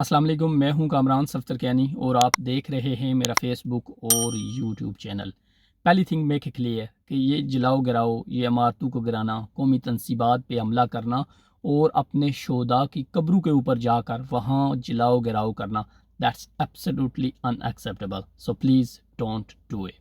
السلام علیکم، میں ہوں کامران سفترکیانی اور آپ دیکھ رہے ہیں میرا فیس بک اور یوٹیوب چینل۔ پہلی تھنگ میک اٹ کلیئر کہ یہ جلاؤ گراؤ، یہ عمارتوں کو گرانا، قومی تنصیبات پہ حملہ کرنا اور اپنے شہداء کی قبروں کے اوپر جا کر وہاں جلاؤ گراؤ کرنا، that's absolutely in acceptable, so please don't do it.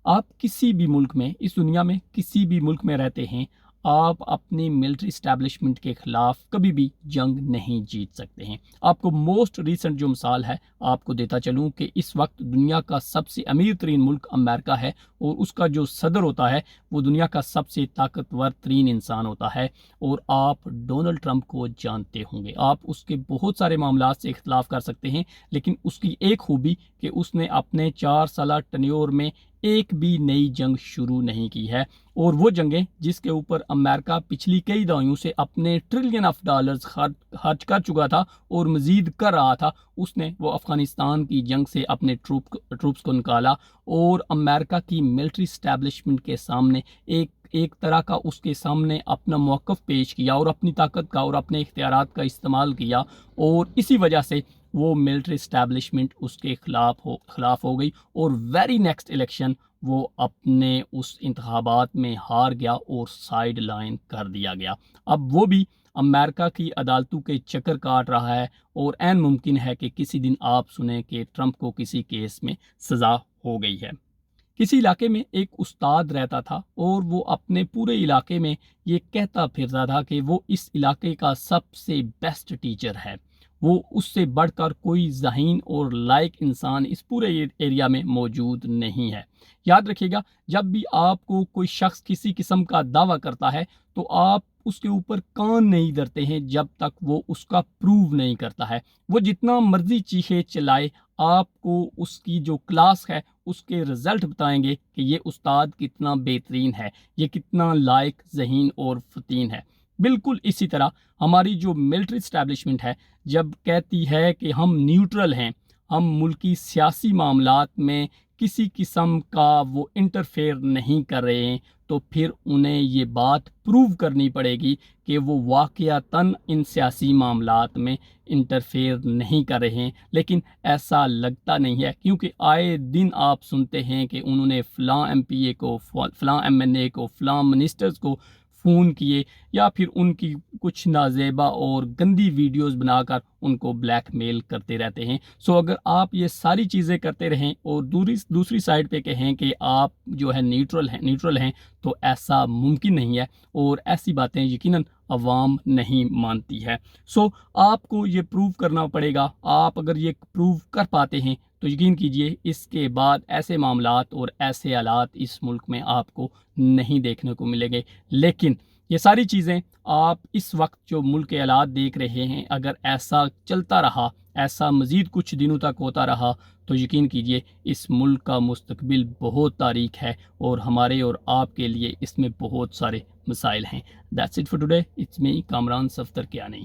آپ کسی بھی ملک میں، اس دنیا میں کسی بھی ملک میں رہتے ہیں، آپ اپنی ملٹری اسٹیبلشمنٹ کے خلاف کبھی بھی جنگ نہیں جیت سکتے ہیں۔ آپ کو موسٹ ریسنٹ جو مثال ہے آپ کو دیتا چلوں کہ اس وقت دنیا کا سب سے امیر ترین ملک امریکہ ہے اور اس کا جو صدر ہوتا ہے وہ دنیا کا سب سے طاقتور ترین انسان ہوتا ہے، اور آپ ڈونلڈ ٹرمپ کو جانتے ہوں گے۔ آپ اس کے بہت سارے معاملات سے اختلاف کر سکتے ہیں، لیکن اس کی ایک خوبی کہ اس نے اپنے 4 سالہ ٹنیور میں ایک بھی نئی جنگ شروع نہیں کی ہے، اور وہ جنگیں جس کے اوپر امریکہ پچھلی کئی دہائیوں سے اپنے ٹریلین آف ڈالرز خرچ کر چکا تھا اور مزید کر رہا تھا، اس نے وہ افغانستان کی جنگ سے اپنے ٹروپس کو نکالا اور امریکہ کی ملٹری اسٹیبلشمنٹ کے سامنے ایک طرح کا اس کے سامنے اپنا موقف پیش کیا اور اپنی طاقت کا اور اپنے اختیارات کا استعمال کیا، اور اسی وجہ سے وہ ملٹری اسٹیبلشمنٹ اس کے خلاف ہو گئی، اور ویری نیکسٹ الیکشن وہ اپنے اس انتخابات میں ہار گیا اور سائیڈ لائن کر دیا گیا۔ اب وہ بھی امریکہ کی عدالتوں کے چکر کاٹ رہا ہے، اور عین ممکن ہے کہ کسی دن آپ سنیں کہ ٹرمپ کو کسی کیس میں سزا ہو گئی ہے۔ کسی علاقے میں ایک استاد رہتا تھا اور وہ اپنے پورے علاقے میں یہ کہتا پھرتا تھا کہ وہ اس علاقے کا سب سے بیسٹ ٹیچر ہے، وہ اس سے بڑھ کر کوئی ذہین اور لائق انسان اس پورے ایریا میں موجود نہیں ہے۔ یاد رکھیے گا، جب بھی آپ کو کوئی شخص کسی قسم کا دعویٰ کرتا ہے تو آپ اس کے اوپر کان نہیں دھرتے ہیں جب تک وہ اس کا پروو نہیں کرتا ہے۔ وہ جتنا مرضی چیخے چلائے، آپ کو اس کی جو کلاس ہے اس کے رزلٹ بتائیں گے کہ یہ استاد کتنا بہترین ہے، یہ کتنا لائق، ذہین اور فطین ہے۔ بالکل اسی طرح ہماری جو ملٹری اسٹیبلشمنٹ ہے جب کہتی ہے کہ ہم نیوٹرل ہیں، ہم ملکی سیاسی معاملات میں کسی قسم کا وہ انٹرفیئر نہیں کر رہے ہیں، تو پھر انہیں یہ بات پروو کرنی پڑے گی کہ وہ واقعتاً ان سیاسی معاملات میں انٹرفیئر نہیں کر رہے ہیں، لیکن ایسا لگتا نہیں ہے، کیونکہ آئے دن آپ سنتے ہیں کہ انہوں نے فلاں ایم پی اے کو، فلاں ایم این اے کو، فلاں منسٹرز کو فون کیے، یا پھر ان کی کچھ نازیبا اور گندی ویڈیوز بنا کر ان کو بلیک میل کرتے رہتے ہیں۔ سو اگر آپ یہ ساری چیزیں کرتے رہیں اور دوسری سائڈ پہ کہیں کہ آپ جو ہے نیوٹرل ہیں، تو ایسا ممکن نہیں ہے، اور ایسی باتیں یقیناً عوام نہیں مانتی ہے۔ سو آپ کو یہ پروو کرنا پڑے گا۔ آپ اگر یہ پروو کر پاتے ہیں تو یقین کیجئے اس کے بعد ایسے معاملات اور ایسے حالات اس ملک میں آپ کو نہیں دیکھنے کو ملیں گے۔ لیکن یہ ساری چیزیں آپ اس وقت جو ملک کے حالات دیکھ رہے ہیں، اگر ایسا چلتا رہا، ایسا مزید کچھ دنوں تک ہوتا رہا، تو یقین کیجئے اس ملک کا مستقبل بہت تاریک ہے، اور ہمارے اور آپ کے لیے اس میں بہت سارے مسائل ہیں۔ That's it for today. It's me, Kamran سفترکیانی۔